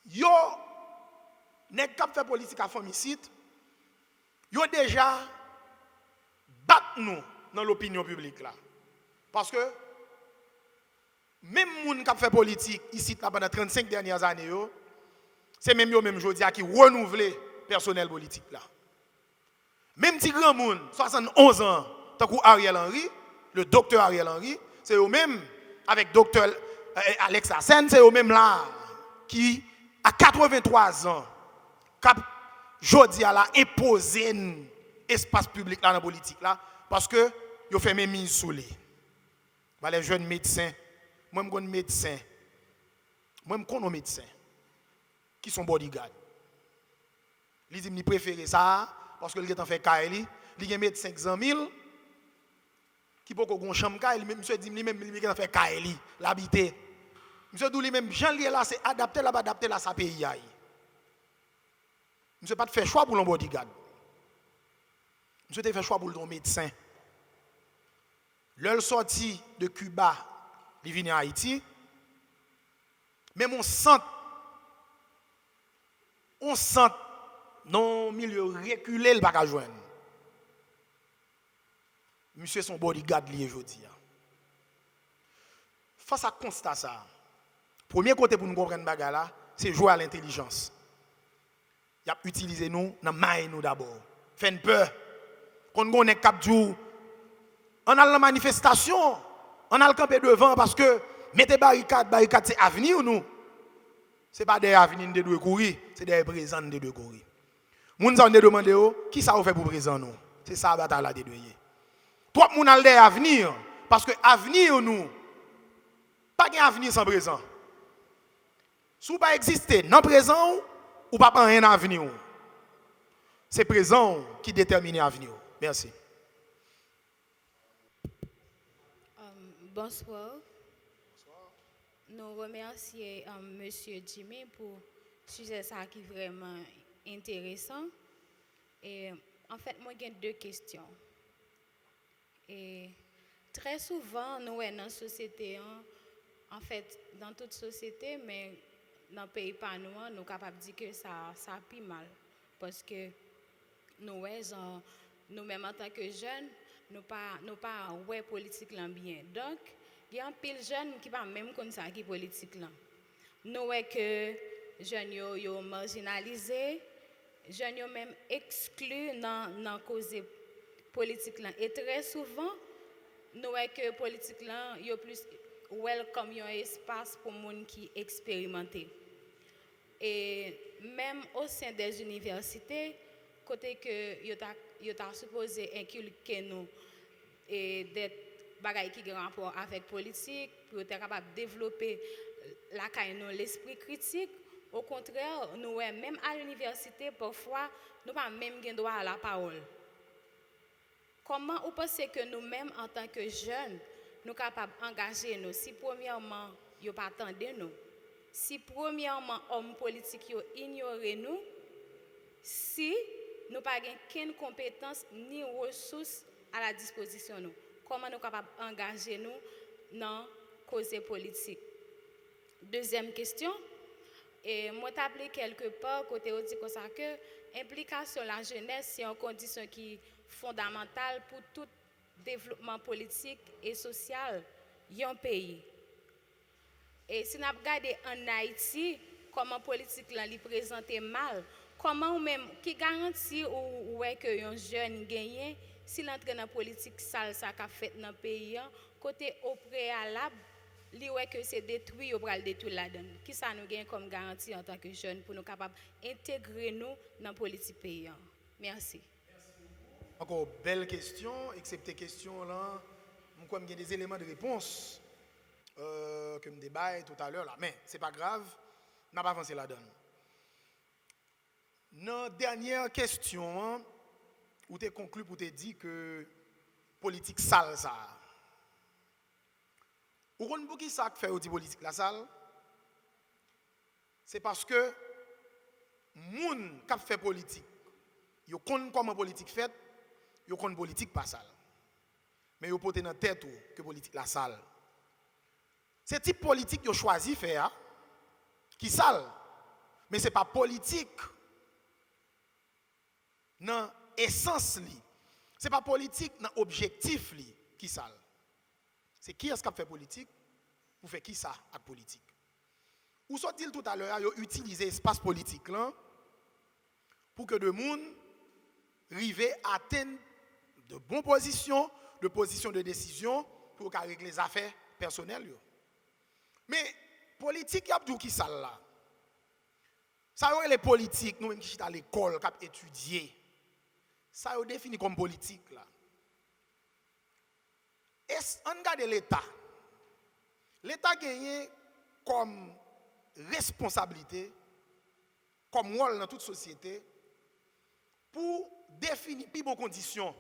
Yo, n'est pas fait politique à femicide, yo déjà bat nous dans l'opinion publique là. Parce que même les gens qui fait politique ici pendant 35 dernières années, c'est même eux même aujourd'hui qui renouvellent le personnel politique là. Même si grand monde, 71 ans, tant que Ariel Henry, le docteur Ariel Henry, c'est eux-mêmes, avec docteur Alex Hassen, c'est eux-mêmes là, qui, à 83 ans, cap jodi a la imposé un espace public là dans la politique là, parce que ils fait mes mises sous les. Les jeunes médecins, moi je connais médecins, moi je connais médecins qui sont bodyguards. Ils disent qu'ils préfèrent ça parce que ils ont fait Kaili, ils ont médecin 500 000 qui peut qu'on chambre Kaili, monsieur dit lui-même il ont fait Kaili, l'habiter. Monsieur dit lui-même Jean lié là c'est adapter là sa pays. Monsieur pas fait choix pour le bodyguard. Monsieur a fait choix pour le médecin. L'heure sorti de Cuba, il vient à Haïti. Mais on sent dans le milieu reculé, le pas joindre. Monsieur son bodyguard lié aujourd'hui. Face à constat ça, premier côté pour nous comprendre bagarre là, c'est jouer à l'intelligence. Il a utilisé nous, dans maille nous d'abord. Fait une peur. Quand on est cap jour, on a la manifestation, on a le campé devant parce que mettez barricade c'est avenir nous. Ce n'est pas des avenirs de deux courir, c'est des présents de deux courir. Moun ont demandé qui ça fait pour présent nous. C'est ça la bataille là de deux. Toi moun a des avenir parce que avenir nous pas gain avenir sans présent. Si pas exister dans présent ou pas rien avenir. C'est présent qui détermine l'avenir. Merci.
Bonsoir. Nous remercions M. Jimmy pour ce sujet qui est vraiment intéressant. Et en fait, moi, j'ai deux questions. Et très souvent, nous, dans la société, en fait, dans toute société, mais dans le pays pas nous sommes capables de dire que ça pire mal. Parce que nous-mêmes, en tant que jeunes, nous pas ouais politique là bien. Donc, il y a un pile jeunes qui pas même comme ça qui politique là. Nous ouais que jeunes yo marginalisés, jeunes yo même exclus dans cause politique là. Et très souvent, nous ouais que politique là yo plus welcome un espace pour monde qui expérimenté. Et même au sein des universités, côté que yo ta supposé inculquer nous et des bagages qui ont rapport avec politique pour être capable de développer l'esprit critique. Au contraire, nous même à l'université parfois nous pas même gain droit à la parole. Comment vous pensez que nous-mêmes en tant que jeunes nous capables d'engager nous si premièrement yo pas attendre nous, si premièrement hommes politiques yo ignorer nous, si nous pas gain aucune compétence ni ressources à la disposition nous. Comment nous sommes capables d'engager nous dans la cause politique. Deuxième question, et moi t'appelé quelque part côté où dit que l'implication de la jeunesse c'est une condition qui est fondamentale pour tout développement politique et social d'un pays. Et si nous regardons en Haïti, comment la politique là li présente mal, comment ou même qui garantit ou que un jeune gagne si l'entre dans la politique sale ça qu'a fait dans le pays côté au préalable li ouais que c'est détruit ou pral détruire là-dedans. Qui ça nous gagne comme garantie en tant que jeune pour nous capable intégrer nous dans la politique pays. Merci.
Encore belle question, excepté question là, moi il y a des éléments de réponse que je débat tout à l'heure là, mais c'est pas grave, n'a pas avancé la donne. Dans dernière question, où tu conclu pour te dire que politique sale ça. Ou qu'on pour qui ça fait au politique la sale? C'est parce que moun qui fait politique, yo connaît comment politique fait, yo connaît politique pas sale. Mais yo pote dans tête que politique la sale. C'est type politique yo choisi faire qui sale. Mais c'est pas politique dans essence li. C'est pas politique dans objectif li qui sale. C'est qui est-ce qui fait politique pour faire qui ça avec politique. Ou soit dit tout à l'heure, yo utiliser espace politique là pour que de monde rive atteindre de bonnes positions, de positions de décision pour régler les affaires personnelles yo. Mais politique y a tout qui sale là. Ça y est les politiques nous même qui sont à l'école qui étudier. Ça y est défini comme politique là. Est-ce on regarde l'État. L'État gagne comme responsabilité, comme rôle dans toute société, pour définir plus bonnes conditions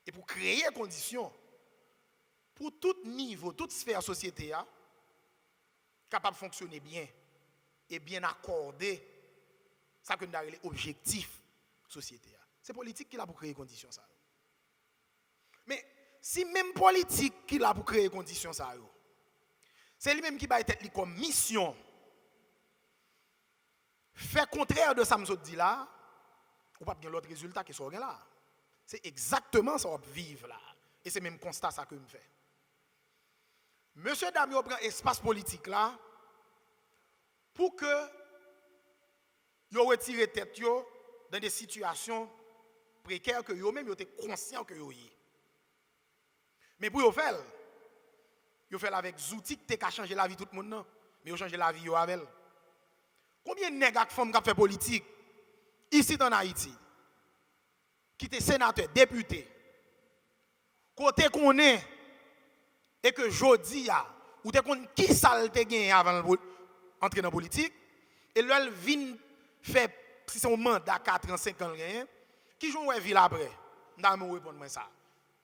et pour créer des conditions pour tout niveau, toute sphère société capable de fonctionner bien et bien accorder ça que nous avons l'objectif société. C'est politique qui l'a pour créer des conditions ça. Mais si même politique qui l'a pour créer des conditions ça, c'est lui-même qui va être comme mission. Faire contraire de ça, je dis là, ou pas bien l'autre résultat qui sort là. C'est exactement ça qu'on va vivre là. Et c'est même constat ça que je fais. Monsieur Damio prend espace politique là pour que yo retire tête yo dans des situations précaires que yo même yo étaient conscient que yo y. Mais pour yo faire avec outils qui a changé la vie de tout le monde, non. Mais ils ont changé la vie avec. Combien de nègres et femmes qui ont fait politique ici en Haïti, qui étaient sénateurs, députés, côté qu'on est, et que jodi ou te kon qui ça te gagné avant d'entrer dans la politique, et là, vient faire, si c'est un mandat 4 ans, 5 ans, qui joue une ville après? Nous allons répondre à ça.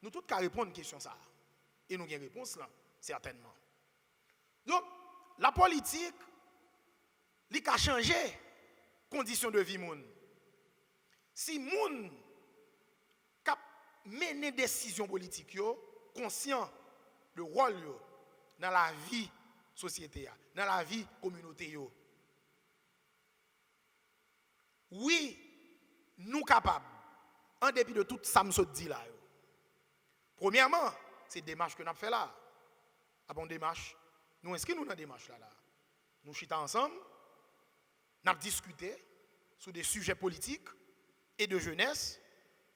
Nous tous qu'à répondre à une question ça. Et nous avons une réponse là. Certainement. Donc, la politique, elle a changé les conditions de vie. Si moun cap mener des décisions politiques, conscient de rôle dans la vie société, dans la vie communauté, oui, nous capables, en dépit de tout ça, me dit là. Premièrement, c'est des démarches que nous avons fait là. À bon démarche, nous inscrivons nous dans la démarche là. Nous chita ensemble, nous avons discuté sur des sujets politiques et de jeunesse,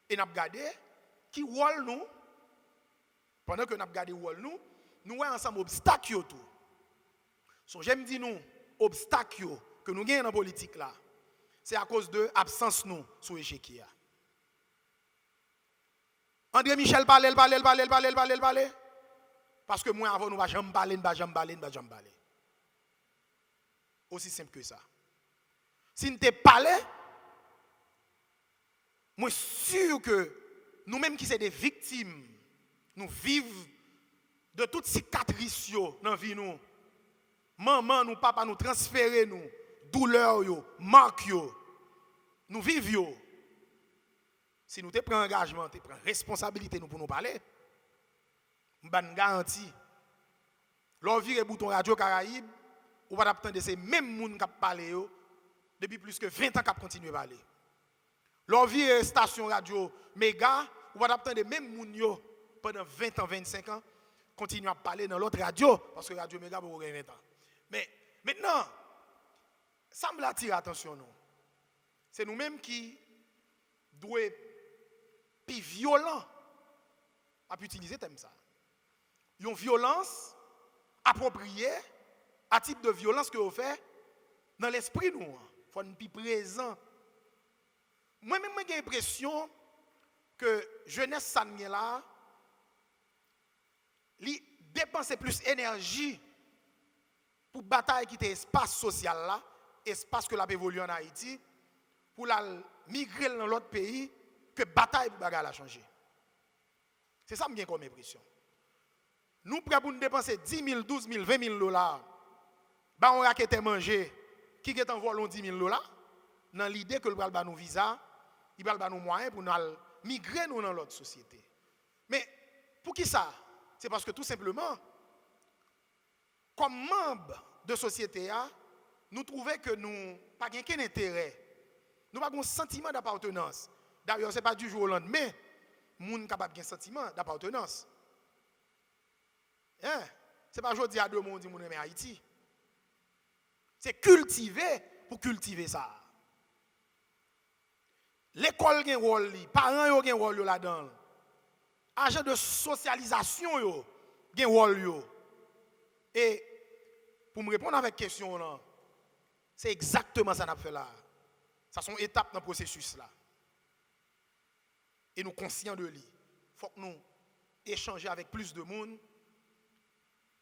et nous avons regardé qui rôle nous, pendant que nous avons regardé rôle nous voyons ensemble obstacles tout. So, j'aime dire nous, obstacles que nous gagnons dans la politique là, c'est à cause de l'absence nous sur l'échec. André Michel parle. Parce que moi avant nous va jamais parler. Aussi simple que ça. Si nous te parlé, moi sûr que nous-mêmes qui sommes des victimes, nous vivons de toutes cicatrices dans la vie nous. Maman, nous, papa, nous transférer nous, douleur marque nous vivons. Si nous te prenons engagement, te prenons responsabilité nous pour nous parler, nous avons une garantie. Lorsque vous virez bouton radio Caraïbe, vous va attendre ces mêmes gens qui parlent depuis plus que 20 ans qui continuent à parler. Lorsque vous virez station radio Méga, vous va attendre les mêmes gens pendant 20 ans, 25 ans, continuent à parler dans l'autre radio, parce que radio Méga pour 20 ans. Mais maintenant, ça me attire l'attention. C'est nous-mêmes qui devons être plus violents à utiliser thème ça. Une violence appropriée à type de violence que vous faites dans l'esprit nous. Il faut être plus présent. Moi-même j'ai l'impression que jeunesse ça là, li dépenser plus d'énergie pour bataille qui était espace social là, espace que l'a évolué en Haïti, pour la migrer dans l'autre pays, que bataille pour bagarre a changé. C'est ça me bien comme impression. Nous prêts pour nous dépenser 10 000, 12 000, 20 000 $, bah on raquette manger, qui est en volant 10 000 $, dans l'idée que le bras nous visa, il va nous moyens pour nous migrer nous dans l'autre société. Mais pour qui ça? C'est parce que tout simplement, comme membres de société, nous trouvons que nous n'avons pas aucun intérêt. Nous n'avons pas un sentiment d'appartenance. D'ailleurs, ce n'est pas du jour au lendemain, nous sommes capables d'un sentiment d'appartenance. Hein? Ce n'est pas aujourd'hui à deux mots dit que nous aimons Haïti. C'est cultiver pour cultiver ça. L'école a un rôle, les parents ont un rôle là-dedans. Agent de socialisation ont un rôle. Et pour me répondre avec question là, c'est exactement ça qu'on a fait là. Ça sont étapes dans le processus là. Et nous conscients de lui. Il faut que nous échanger avec plus de monde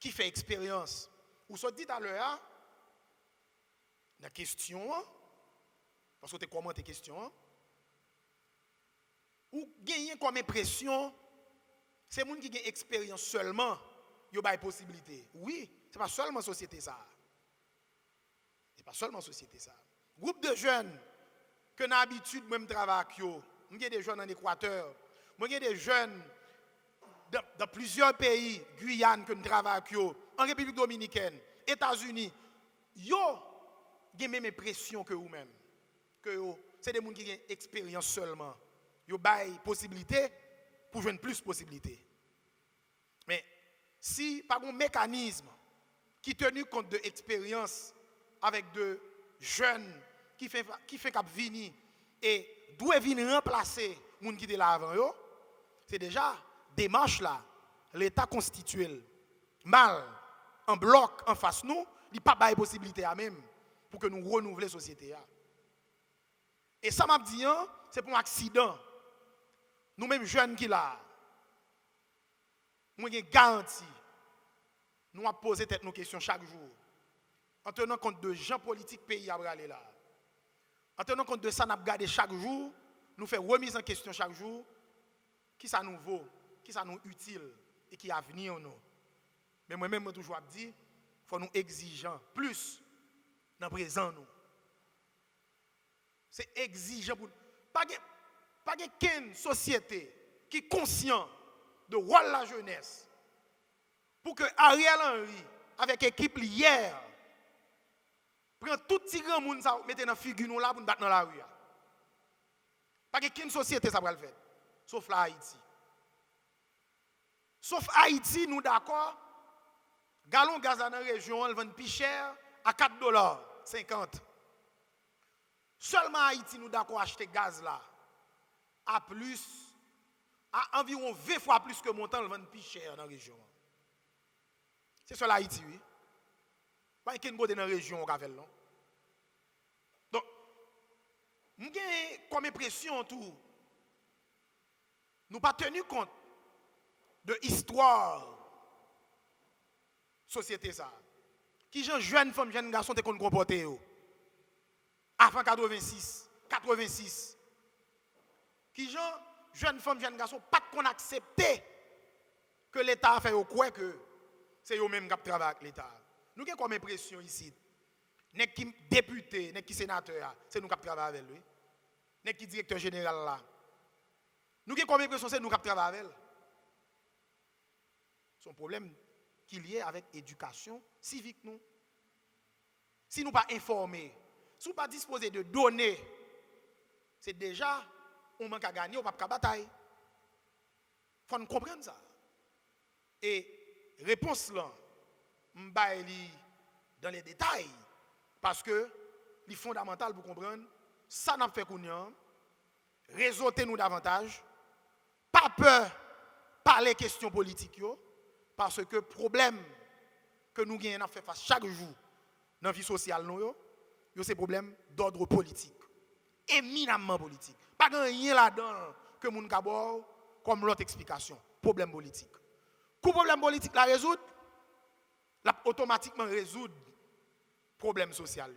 qui fait expérience. Ou soit dit à l'heure, la question, parce que tu commenté la question, ou gagner comme impression, c'est les gens qui ont expérience seulement, ils ont des possibilités. Oui, ce n'est pas seulement société ça. Ce n'est pas seulement société ça. Groupe de jeunes que j'ai l'habitude de travailler avec eux. Il y a des jeunes en Équateur, il y a des jeunes dans plusieurs pays, Guyane que nous travaillons avec eux, en République dominicaine, États-Unis. Ils ont la même impression que vous-même. C'est des gens qui ont expérience seulement. Ils ont des possibilités pour jouer plus de possibilités. Mais si par un mécanisme qui tenu compte de l'expérience avec de jeunes qui fait cap venir et doivent venir remplacer les gens qui étaient là avant, c'est déjà démarche là, l'État constitué mal en bloc en face nous, il n'y a pas de possibilité à même pour que nous renouveler la société. Et ça m'a dit, c'est pour un accident. Nous-mêmes jeunes qui là, nous avons garanti, nous avons posé nos questions chaque jour, en tenant compte de gens politiques pays à aller là. En tenant compte de ça, nous avons gardé chaque jour, nous faisons remise en question chaque jour, qui ça nous vaut, qui ça nous utile et qui a venir nous. Mais moi-même, je toujours dit, il faut nous exigeants plus dans le présent nous. C'est exigeant pour pas qu'une société qui est conscient de rôle la jeunesse pour que Ariel Henry avec l'équipe hier prend tout petit grand monde ça mettre dans figure nous là pour nous battre dans la rue. Pas qu'une société ça va le faire sauf la Haïti. Sauf Haïti nous d'accord gallon gaz dans la région elle vend plus cher à $4.50. Seulement Haïti nous d'accord acheter gaz là à environ 20 fois plus que montant le vend plus cher dans la région. C'est sur Haïti oui. Pas qu'une côté dans la région au Gavel non. Donc nous avons comme impression tout nous pas tenu compte de l'histoire société ça. Qui gens jeunes femmes, jeunes garçons te qu'on comporter avant 86. Qui gens jeunes femmes, jeunes garçons pas qu'on accepter que l'État a fait au quoi que c'est eux mêmes qui travaillent avec l'État. Nous avons comme impression ici. N'est qui député, n'est qui sénateur, c'est nous qui travaillons avec lui. N'est qui directeur général là. Nous avons comme impression c'est nous qui travaillons avec lui. C'est un problème qui est lié avec l'éducation civique nous. Si nous ne sommes pas informés, si nous ne sommes pas disposés de données, c'est déjà on manque à gagner, on ne peut pas bataille. Il faut nous comprendre ça. Et réponse là, je vais dans les détails parce que c'est fondamental pour comprendre ça n'a fait qu'on réseauter nous davantage, pas peur parler questions politiques parce que le problème que nous gagnons fait face chaque jour dans la vie sociale c'est un problème d'ordre politique, éminemment politique. Pas rien là-dedans que moun kabor comme l'autre explication, problème politique. Coup problème politique la résoudre, la automatiquement résoudre problème social.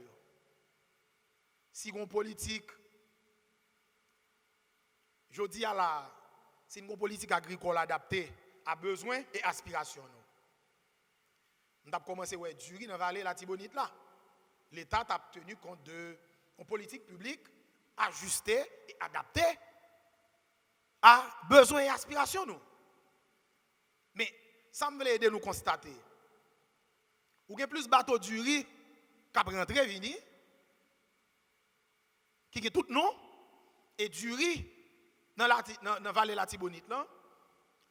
Si on politique, je dis à la, c'est une politique agricole adaptée à besoins et aspirations. On a commencé à durer dans la vallée de la Tibonite là. L'État a tenu compte de une politique publique ajustée et adaptée à besoins et aspirations. Mais ça me veut aider nous constater. Ou il y a plus de bateaux du riz qui rentré vini, qui est tout non, et du riz dans la vallée de la Tibonite,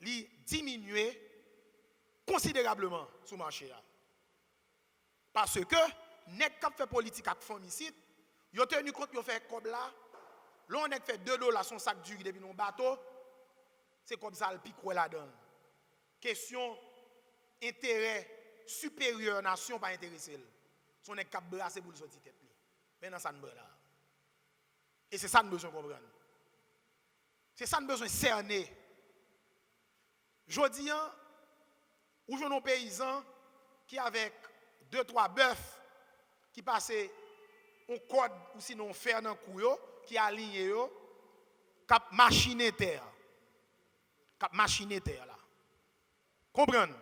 il diminué considérablement sur le marché. Parce que, net qui fait politique avec famicide, ils ont tenu compte, ils ont fait comme là, là on a fait $2 son sac du riz depuis nos bateaux, c'est comme ça le pic là-dedans. Question intérêt supérieur nation pas intéressé. Si on est cap brasser pour le sortir tête. Maintenant ça ne là. Et c'est ça nous besoin comprendre. C'est ça nous besoin cerner. Jodi an, ou j'en ai paysans qui avec 2-3 bœufs qui passaient un code ou sinon fer dans couyo qui aligné yo cap machiner terre. Cap machiner terre là. Comprendre?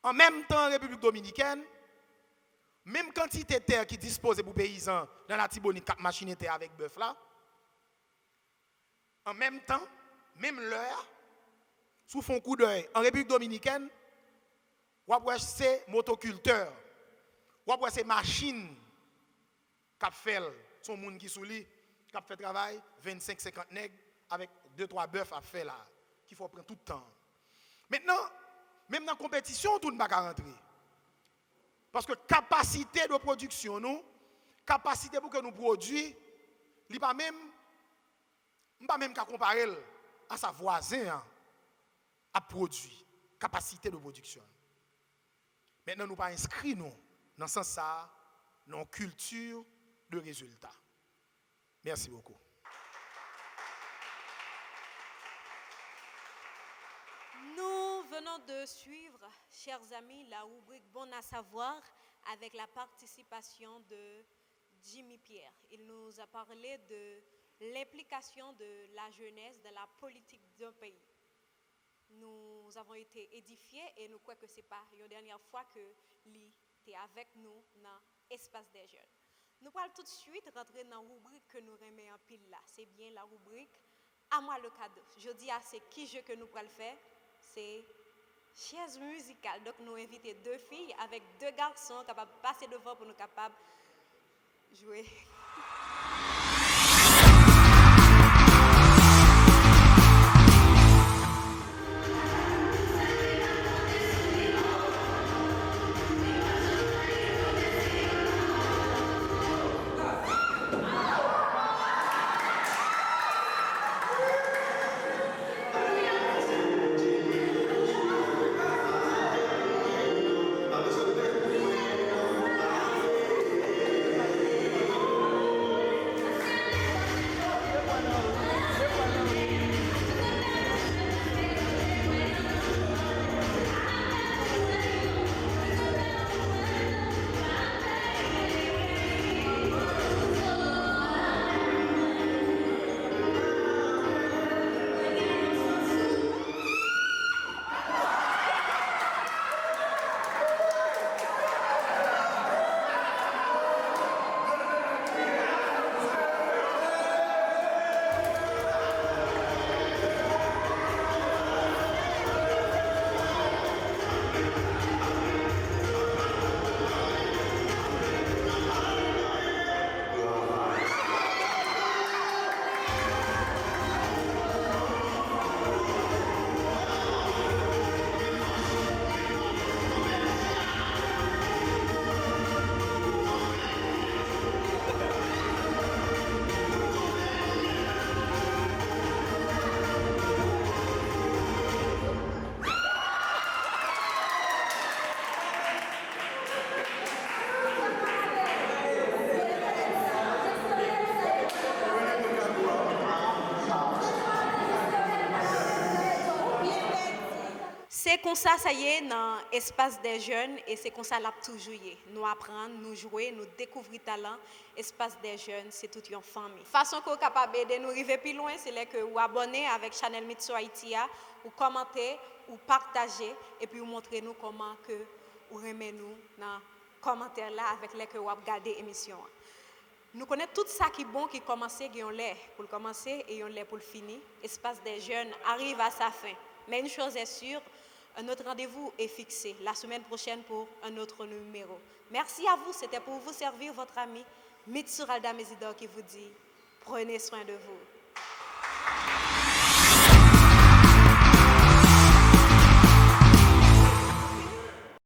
En même temps, en République dominicaine, même quantité de terre qui dispose pour paysans dans la Tibonite, cap machiner terre avec bœuf là, en même temps, même l'heure, sous fond coup d'œil, en République dominicaine, ou après c'est motoculteur, ou après c'est machine qui fait son monde qui sous lui, qui fait travail 25-50 nègres avec 2-3 bœufs à faire là, qu'il faut prendre tout le temps. Maintenant, même dans la compétition, tout ne va pas rentrer. Parce que capacité de production, nous, capacité pour que nous produisons, il pas même qu'à comparer à sa voisin à produire, capacité de production. Maintenant, nous pas inscrits nous dans ce sens ça, dans culture de résultat. Merci beaucoup.
Nous venons de suivre, chers amis, la rubrique Bon à savoir avec la participation de Jimmy Pierre. Il nous a parlé de l'implication de la jeunesse dans la politique d'un pays. Nous avons été édifiés et nous croyons que ce n'est pas la dernière fois que lui était avec nous dans l'espace des jeunes. Nous allons tout de suite rentrer dans la rubrique que nous remettons en pile là. C'est bien la rubrique À moi le cadeau. Je dis à c'est qui jeu que nous allons faire. C'est chaise musicale. Donc nous invitons 2 filles avec 2 garçons capables de passer devant pour nous capables de jouer. comme ça y est, dans l'espace des jeunes, et c'est comme ça l'a toujours y est. Nous apprendre, nous jouer, nous découvrir talent. Espace des jeunes, c'est toute une famille. Façon qu'on est capable de nous arriver plus loin, c'est là que vous abonnez avec Channel Mitsu Haïti, ou commentez, ou partagez, et puis vous montrez nous comment que vous remettez nous dans les commentaires là avec les que vous regardez l'émission. Nous connaissons tout ça qui est bon, qui commence, qui ont l'air pour le commencer et ont l'air pour le finir. Espace des jeunes arrive à sa fin. Mais une chose est sûre, un autre rendez-vous est fixé la semaine prochaine pour un autre numéro. Merci à vous, c'était pour vous servir votre ami Mitsu Ralda Mesidor qui vous dit prenez soin de vous.